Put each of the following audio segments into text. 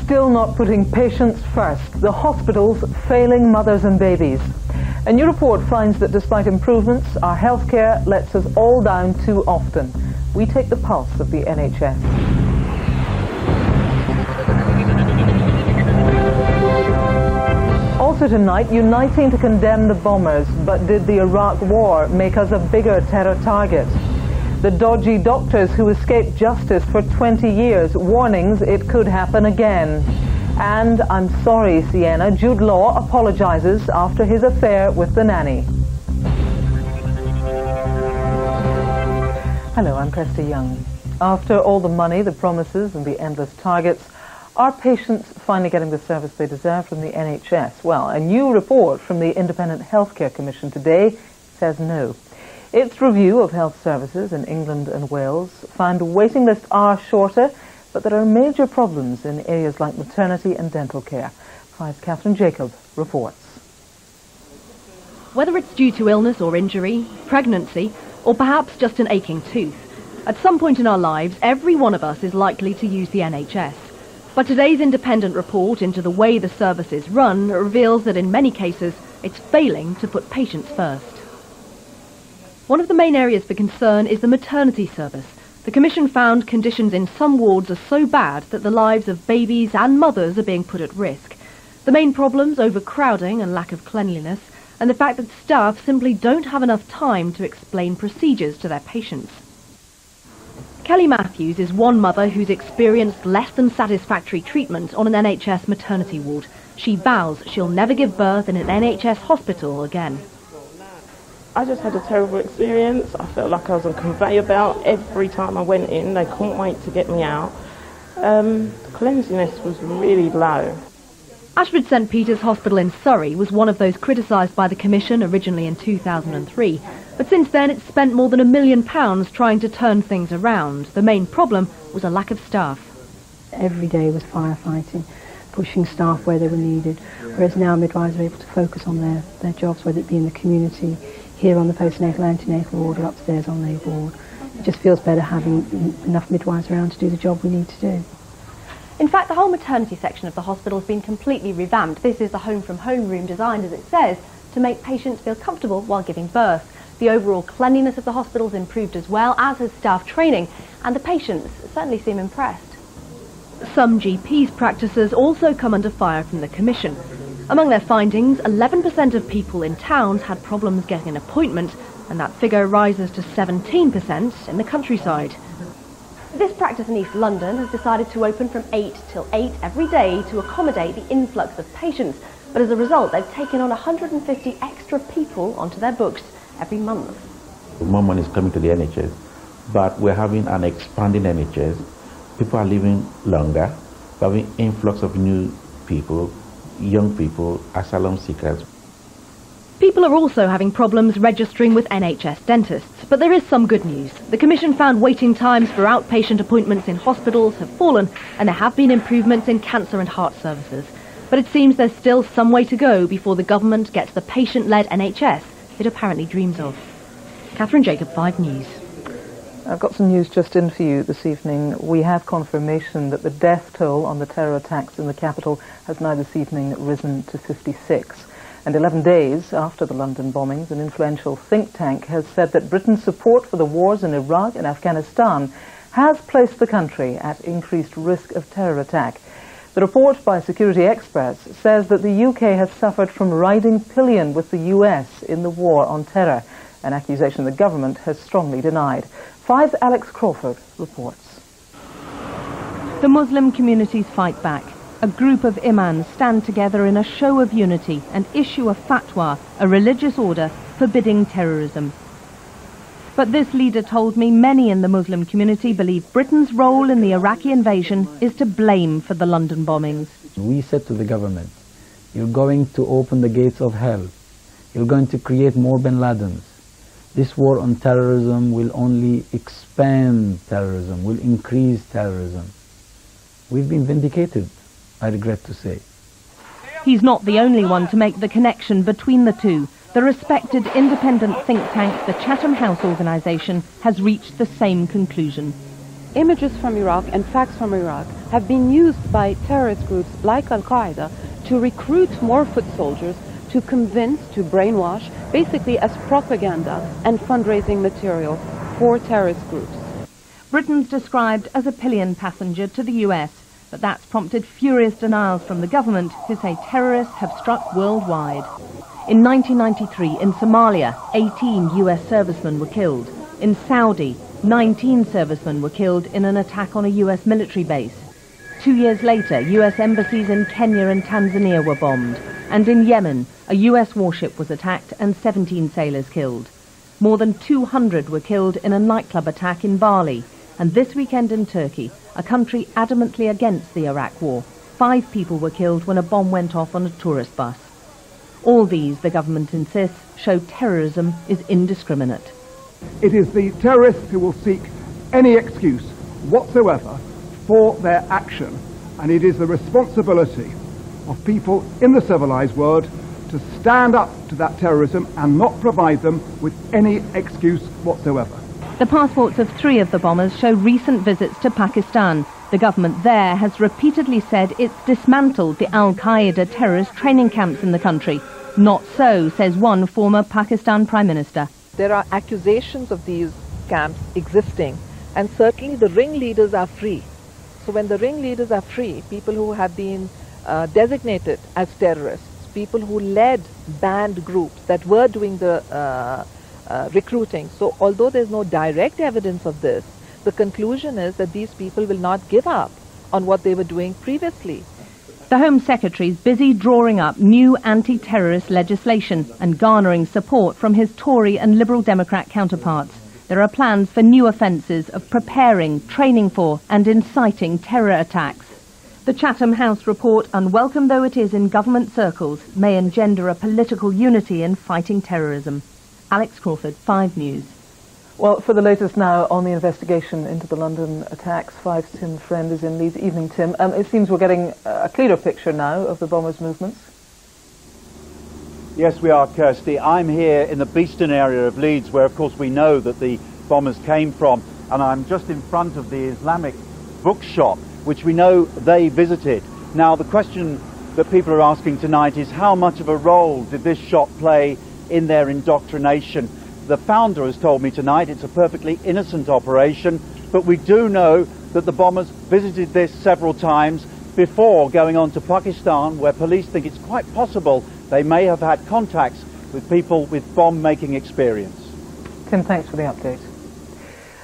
still not putting patients first. The hospitals failing mothers and babies. A new report finds that despite improvements, our healthcare lets us all down too often. We take the pulse of the NHS. Also tonight, uniting to condemn the bombers, but did the Iraq war make us a bigger terror target? The dodgy doctors who escaped justice for 20 years, warnings it could happen again. And I'm sorry, Sienna, Jude Law apologizes after his affair with the nanny. Hello, I'm Kirsty Young. After all the money, the promises and the endless targets, are patients finally getting the service they deserve from the NHS? Well, a new report from the Independent Healthcare Commission today says no. Its review of health services in England and Wales found waiting lists are shorter, but there are major problems in areas like maternity and dental care. Prize Catherine Jacob reports. Whether it's due to illness or injury, pregnancy, or perhaps just an aching tooth, at some point in our lives, every one of us is likely to use the NHS. But today's independent report into the way the service is run reveals that in many cases, it's failing to put patients first. One of the main areas for concern is the maternity service. The Commission found conditions in some wards are so bad that the lives of babies and mothers are being put at risk. The main problems, overcrowding and lack of cleanliness, and the fact that staff simply don't have enough time to explain procedures to their patients. Kelly Matthews is one mother who's experienced less than satisfactory treatment on an NHS maternity ward. She vows she'll never give birth in an NHS hospital again. I just had a terrible experience. I felt like I was on a conveyor belt every time I went in. They couldn't wait to get me out. The cleanliness was really low. Ashford St Peter's Hospital in Surrey was one of those criticised by the Commission originally in 2003. But since then it's spent more than £1 million trying to turn things around. The main problem was a lack of staff. Every day was firefighting, pushing staff where they were needed, whereas now midwives are able to focus on their jobs, whether it be in the community, here on the postnatal antenatal ward, or upstairs on labour ward. It just feels better having enough midwives around to do the job we need to do. In fact, the whole maternity section of the hospital has been completely revamped. This is the home-from-home room designed, as it says, to make patients feel comfortable while giving birth. The overall cleanliness of the hospital has improved as well, as has staff training, and the patients certainly seem impressed. Some GPs' practices also come under fire from the Commission. Among their findings, 11% of people in towns had problems getting an appointment, and that figure rises to 17% in the countryside. This practice in East London has decided to open from 8 till 8 every day to accommodate the influx of patients, but as a result they've taken on 150 extra people onto their books every month. More money is coming to the NHS, but we're having an expanding NHS. People are living longer, we're having influx of new people, young people, asylum seekers. People are also having problems registering with NHS dentists, but there is some good news. The Commission found waiting times for outpatient appointments in hospitals have fallen, and there have been improvements in cancer and heart services. But it seems there's still some way to go before the government gets the patient-led NHS it apparently dreams of. Catherine Jacob, 5 News. I've got some news just in for you this evening. We have confirmation that the death toll on the terror attacks in the capital has now this evening risen to 56. And 11 days after the London bombings, an influential think tank has said that Britain's support for the wars in Iraq and Afghanistan has placed the country at increased risk of terror attack. The report by security experts says that the UK has suffered from riding pillion with the US in the war on terror, an accusation the government has strongly denied. 5's Alex Crawford reports. The Muslim communities fight back. A group of imams stand together in a show of unity and issue a fatwa, a religious order forbidding terrorism. But this leader told me many in the Muslim community believe Britain's role in the Iraqi invasion is to blame for the London bombings. We said to the government, you're going to open the gates of hell. You're going to create more bin Ladens. This war on terrorism will only expand terrorism, will increase terrorism. We've been vindicated, I regret to say. He's not the only one to make the connection between the two. The respected independent think tank, the Chatham House Organisation, has reached the same conclusion. images from Iraq and facts from Iraq have been used by terrorist groups like Al-Qaeda to recruit more foot soldiers, to convince, to brainwash, basically as propaganda and fundraising material for terrorist groups. Britain's described as a pillion passenger to the US, but that's prompted furious denials from the government, who say terrorists have struck worldwide. In 1993, in Somalia, 18 US servicemen were killed. In Saudi, 19 servicemen were killed in an attack on a US military base. 2 years later, US embassies in Kenya and Tanzania were bombed. And in Yemen, a US warship was attacked and 17 sailors killed. More than 200 were killed in a nightclub attack in Bali. And this weekend in Turkey, a country adamantly against the Iraq war, 5 people were killed when a bomb went off on a tourist bus. All these, the government insists, show terrorism is indiscriminate. It is the terrorists who will seek any excuse whatsoever for their action, and it is the responsibility of people in the civilized world to stand up to that terrorism and not provide them with any excuse whatsoever. The passports of 3 of the bombers show recent visits to Pakistan. The government there has repeatedly said it's dismantled the Al-Qaeda terrorist training camps in the country. Not so, says one former Pakistan Prime Minister. There are accusations of these camps existing, and certainly the ringleaders are free. So when the ringleaders are free, people who have been designated as terrorists, people who led banned groups that were doing the recruiting. So although there's no direct evidence of this, the conclusion is that these people will not give up on what they were doing previously. The Home Secretary is busy drawing up new anti-terrorist legislation and garnering support from his Tory and Liberal Democrat counterparts. There are plans for new offences of preparing, training for and inciting terror attacks. The Chatham House report, unwelcome though it is in government circles, may engender a political unity in fighting terrorism. Alex Crawford, 5 News. Well, for the latest now on the investigation into the London attacks, 5's Tim Friend is in Leeds. Evening, Tim. It seems we're getting a clearer picture now of the bombers' movements. Yes, we are, Kirsty. I'm here in the Beeston area of Leeds, where, of course, we know that the bombers came from, and I'm just in front of the Islamic bookshop, which we know they visited. Now, the question that people are asking tonight is how much of a role did this shop play in their indoctrination? The founder has told me tonight it's a perfectly innocent operation, but we do know that the bombers visited this several times before going on to Pakistan, where police think it's quite possible they may have had contacts with people with bomb-making experience. Tim, thanks for the update.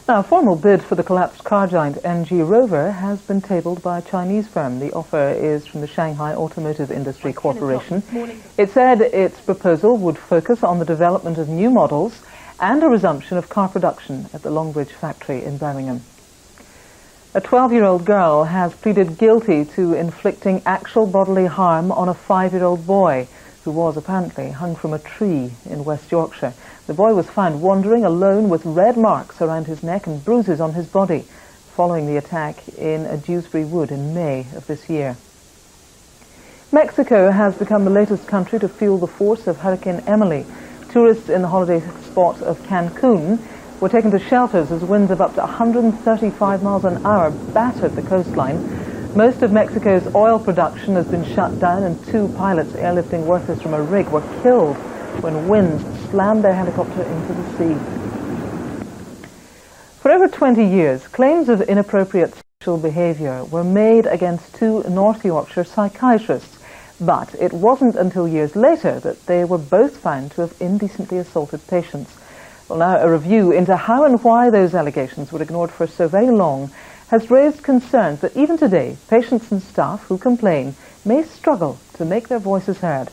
Now, a formal bid for the collapsed car giant MG Rover has been tabled by a Chinese firm. The offer is from the Shanghai Automotive Industry Corporation. It said its proposal would focus on the development of new models and a resumption of car production at the Longbridge factory in Birmingham. A 12-year-old girl has pleaded guilty to inflicting actual bodily harm on a 5-year-old boy who was apparently hung from a tree in West Yorkshire. The boy was found wandering alone with red marks around his neck and bruises on his body following the attack in a Dewsbury Wood in May of this year. Mexico has become the latest country to feel the force of Hurricane Emily. Tourists in the holiday spot of Cancun were taken to shelters as winds of up to 135 miles an hour battered the coastline. Most of Mexico's oil production has been shut down, and 2 pilots airlifting workers from a rig were killed when winds slammed their helicopter into the sea. For over 20 years, claims of inappropriate sexual behaviour were made against 2 North Yorkshire psychiatrists, but it wasn't until years later that they were both found to have indecently assaulted patients. Well, now a review into how and why those allegations were ignored for so very long has raised concerns that even today, patients and staff who complain may struggle to make their voices heard.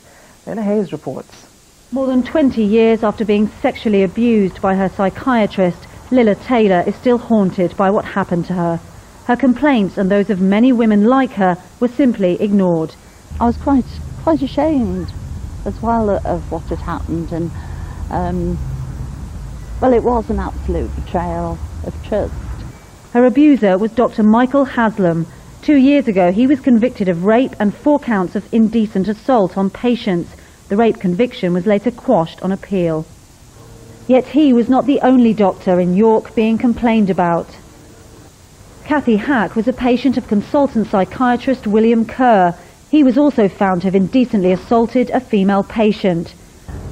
Leila Hayes reports. More than 20 years after being sexually abused by her psychiatrist, Lilla Taylor is still haunted by what happened to her. Her complaints and those of many women like her were simply ignored. I was quite ashamed as well of what had happened, and well, it was an absolute betrayal of trust. Her abuser was Dr. Michael Haslam. 2 years ago, he was convicted of rape and 4 counts of indecent assault on patients. The rape conviction was later quashed on appeal. Yet he was not the only doctor in York being complained about. Kathy Hack was a patient of consultant psychiatrist William Kerr. He was also found to have indecently assaulted a female patient.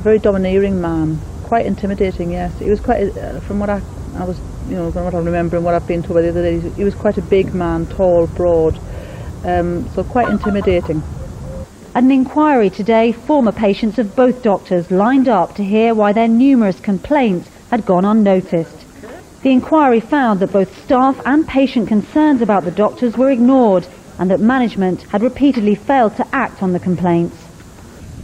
Very domineering man, quite intimidating, yes. He was quite, from what I was, from what I remember and what I've been told by the other days, he was quite a big man, tall, broad, so quite intimidating. At an inquiry today, former patients of both doctors lined up to hear why their numerous complaints had gone unnoticed. The inquiry found that both staff and patient concerns about the doctors were ignored and that management had repeatedly failed to act on the complaints.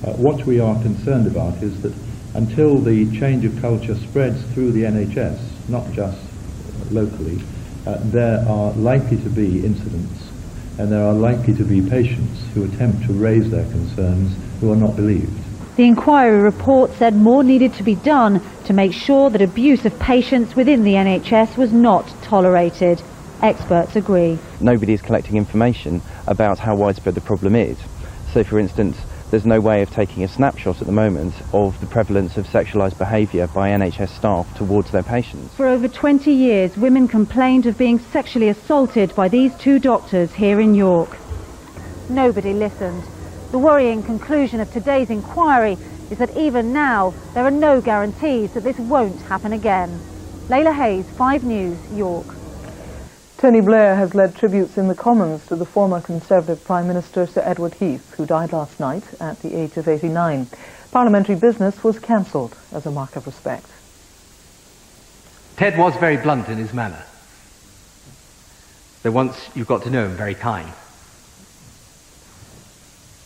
What we are concerned about is that until the change of culture spreads through the NHS, not just locally, there are likely to be incidents and there are likely to be patients who attempt to raise their concerns who are not believed. The inquiry report said more needed to be done to make sure that abuse of patients within the NHS was not tolerated. Experts agree. Nobody is collecting information about how widespread the problem is. So, for instance, there's no way of taking a snapshot at the moment of the prevalence of sexualised behaviour by NHS staff towards their patients. For over 20 years, women complained of being sexually assaulted by these two doctors here in York. Nobody listened. The worrying conclusion of today's inquiry is that even now, there are no guarantees that this won't happen again. Layla Hayes, 5 News, York. Tony Blair has led tributes in the Commons to the former Conservative Prime Minister Sir Edward Heath, who died last night at the age of 89. Parliamentary business was cancelled as a mark of respect. Ted was very blunt in his manner, though once you got to know him, very kind.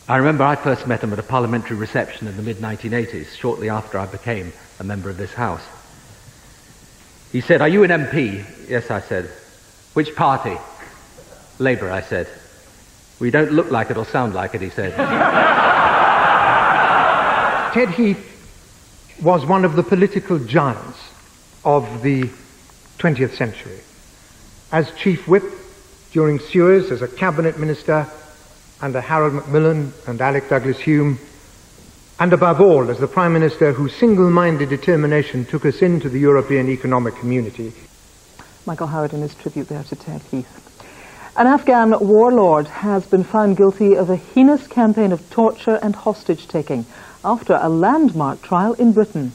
I remember I first met him at a parliamentary reception in the mid-1980s, shortly after I became a member of this House. He said, "Are you an MP?" "Yes," I said. "Which party?" "Labour," I said. "We don't look like it or sound like it," he said. Ted Heath was one of the political giants of the 20th century. As Chief Whip during Suez, as a cabinet minister under Harold Macmillan and Alec Douglas-Home, and above all as the Prime Minister whose single-minded determination took us into the European Economic Community. Michael Howard in his tribute there to Ted Heath. An Afghan warlord has been found guilty of a heinous campaign of torture and hostage-taking after a landmark trial in Britain.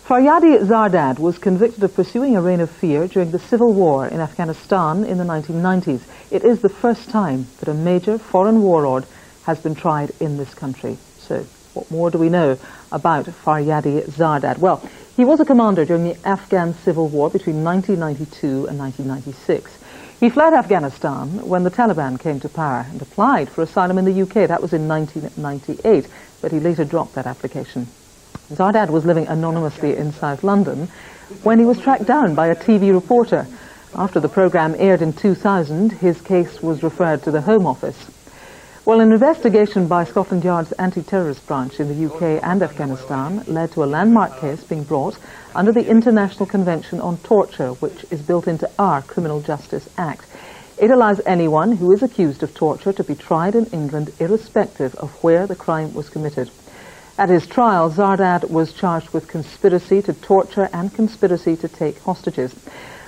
Faryadi Zardad was convicted of pursuing a reign of fear during the civil war in Afghanistan in the 1990s. It is the first time that a major foreign warlord has been tried in this country. So, what more do we know about Faryadi Zardad? Well, he was a commander during the Afghan civil war between 1992 and 1996. He fled Afghanistan when the Taliban came to power and applied for asylum in the UK. That was in 1998, but he later dropped that application. Zardad was living anonymously in South London when he was tracked down by a TV reporter. After the programme aired in 2000, his case was referred to the Home Office. Well, an investigation by Scotland Yard's anti-terrorist branch in the UK and Afghanistan led to a landmark case being brought under the International Convention on Torture, which is built into our Criminal Justice Act. It allows anyone who is accused of torture to be tried in England irrespective of where the crime was committed. At his trial, Zardad was charged with conspiracy to torture and conspiracy to take hostages.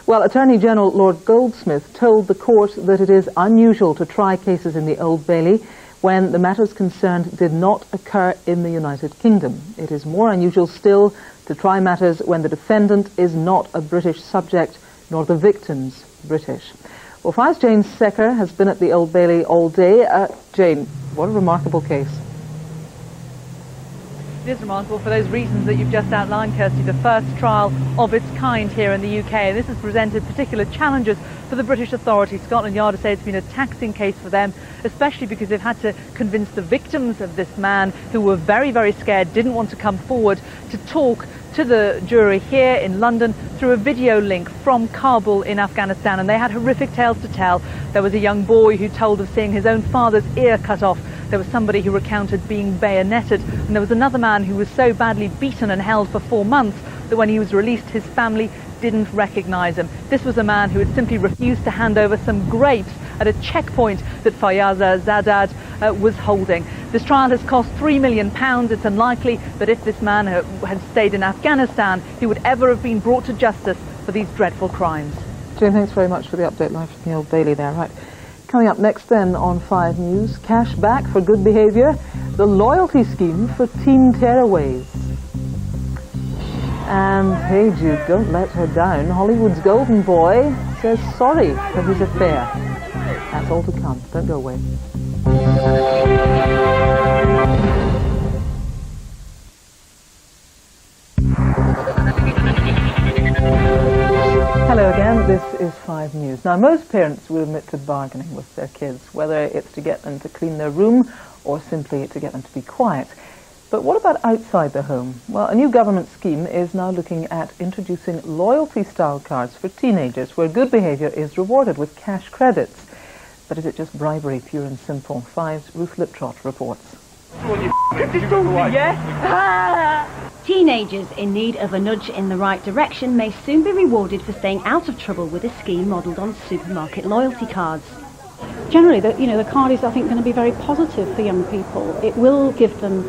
Well, Attorney General Lord Goldsmith told the court that it is unusual to try cases in the Old Bailey when the matters concerned did not occur in the United Kingdom. It is more unusual still to try matters when the defendant is not a British subject, nor the victims British. Well, Vice Jane Secker has been at the Old Bailey all day. Jane, what a remarkable case. It is remarkable for those reasons that you've just outlined, Kirsty, the first trial of its kind here in the UK. This has presented particular challenges for the British authorities. Scotland Yard has said it's been a taxing case for them, especially because they've had to convince the victims of this man, who were very, very scared, didn't want to come forward, to talk to the jury here in London through a video link from Kabul in Afghanistan. And they had horrific tales to tell. There was a young boy who told of seeing his own father's ear cut off. There was somebody who recounted being bayoneted, and there was another man who was so badly beaten and held for 4 months that when he was released, his family didn't recognise him. This was a man who had simply refused to hand over some grapes at a checkpoint that Faryadi Zardad was holding. This trial has cost £3 million. It's unlikely that if this man had stayed in Afghanistan, he would ever have been brought to justice for these dreadful crimes. Jane, thanks very much for the update live from the Old Bailey there. Right. Coming up next then on 5 News, cash back for good behaviour, the loyalty scheme for teen tearaways. And hey Jude, don't let her down. Hollywood's golden boy says sorry for his affair. That's all to come. Don't go away. Hello again, this is 5 News. Now, most parents will admit to bargaining with their kids, whether it's to get them to clean their room or simply to get them to be quiet. But what about outside the home? Well, a new government scheme is now looking at introducing loyalty-style cards for teenagers where good behaviour is rewarded with cash credits. But is it just bribery, pure and simple? 5's Ruth Liptrot reports. Teenagers in need of a nudge in the right direction may soon be rewarded for staying out of trouble with a scheme modelled on supermarket loyalty cards. Generally, the card is, I think, going to be very positive for young people. It will give them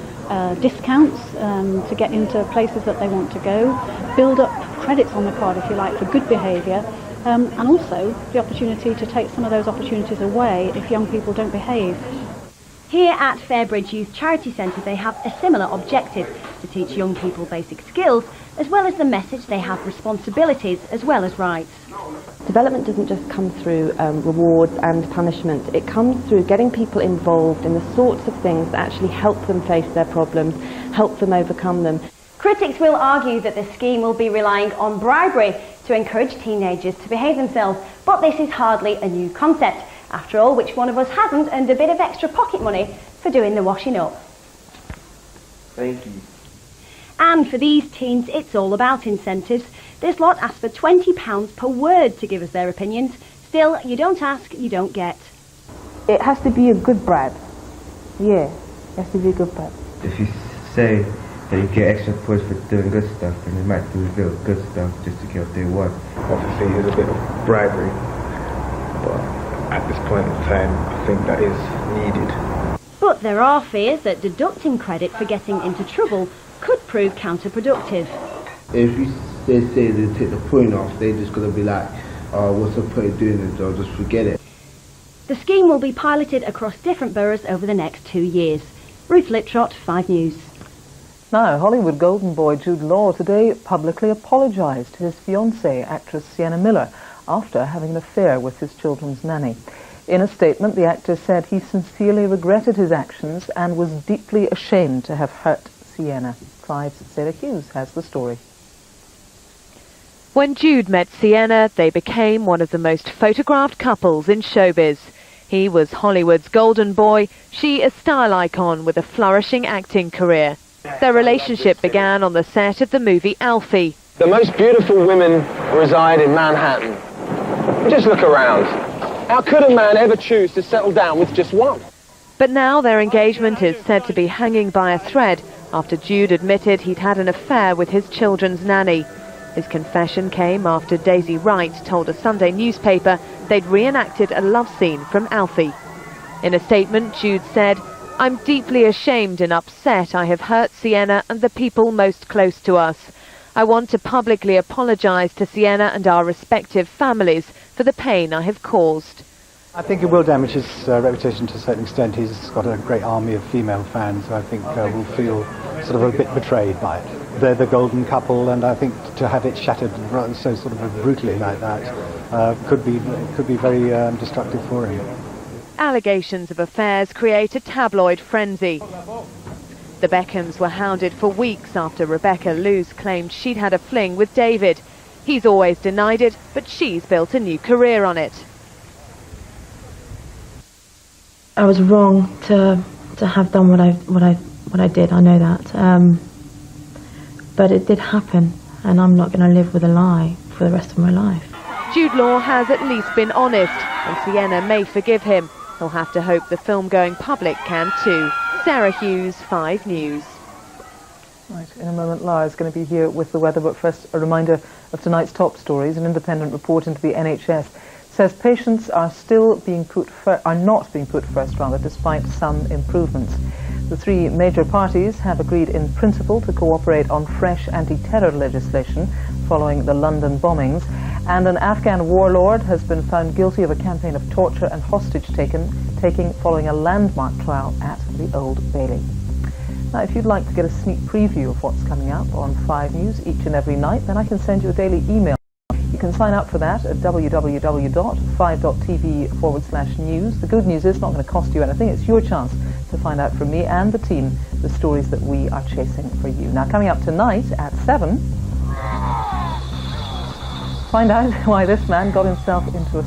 discounts to get into places that they want to go, build up credits on the card, if you like, for good behaviour, and also the opportunity to take some of those opportunities away if young people don't behave. Here at Fairbridge Youth Charity Centre they have a similar objective, to teach young people basic skills, as well as the message they have responsibilities as well as rights. Development doesn't just come through rewards and punishment. It comes through getting people involved in the sorts of things that actually help them face their problems, help them overcome them. Critics will argue that the scheme will be relying on bribery to encourage teenagers to behave themselves, but this is hardly a new concept. After all, which one of us hasn't earned a bit of extra pocket money for doing the washing up? Thank you. And for these teens, it's all about incentives. This lot ask for £20 per word to give us their opinions. Still, you don't ask, you don't get. It has to be a good bribe. Yeah, it has to be a good bribe. If you say that you get extra points for doing good stuff, then they might do real good stuff just to get what they want. Obviously, there's a bit of bribery, but at this point in time, I think that is needed. But there are fears that deducting credit for getting into trouble could prove counterproductive. If you say they take the point off, they're just going to be like, oh, what's the point of doing it, or just forget it. The scheme will be piloted across different boroughs over the next 2 years. Ruth Liptrot, 5 News. Now, Hollywood golden boy Jude Law today publicly apologised to his fiancée, actress Sienna Miller, after having an affair with his children's nanny. In a statement, the actor said he sincerely regretted his actions and was deeply ashamed to have hurt Sienna. 5's Sarah Hughes has the story. When Jude met Sienna, they became one of the most photographed couples in showbiz. He was Hollywood's golden boy, she a style icon with a flourishing acting career. Their relationship began on the set of the movie Alfie. The most beautiful women reside in Manhattan. Just look around. How could a man ever choose to settle down with just one? But now their engagement is said to be hanging by a thread after Jude admitted he'd had an affair with his children's nanny. His confession came after Daisy Wright told a Sunday newspaper they'd reenacted a love scene from Alfie. In a statement, Jude said, "I'm deeply ashamed and upset I have hurt Sienna and the people most close to us. I want to publicly apologise to Sienna and our respective families for the pain I have caused." I think it will damage his reputation to a certain extent. He's got a great army of female fans who I think will feel sort of a bit betrayed by it. They're the golden couple, and I think to have it shattered so sort of brutally like that could be very destructive for him. Allegations of affairs create a tabloid frenzy. The Beckhams were hounded for weeks after Rebecca Luce claimed she'd had a fling with David. He's always denied it, but she's built a new career on it. I was wrong to have done what I did. I know that, but it did happen, and I'm not going to live with a lie for the rest of my life. Jude Law has at least been honest, and Sienna may forgive him. He'll have to hope the film-going public can too. Sarah Hughes, 5 News. Right, in a moment, Lara is going to be here with the weather, but first a reminder of tonight's top stories. An independent report into the NHS says patients are not being put first, despite some improvements. The 3 major parties have agreed in principle to cooperate on fresh anti-terror legislation following the London bombings, And an Afghan warlord has been found guilty of a campaign of torture and hostage-taking following a landmark trial at the Old Bailey. Now, if you'd like to get a sneak preview of what's coming up on 5 News each and every night, then I can send you a daily email. You can sign up for that at www.5.tv/news. The good news is it's not going to cost you anything. It's your chance to find out from me and the team the stories that we are chasing for you. Now, coming up tonight at 7, find out why this man got himself into a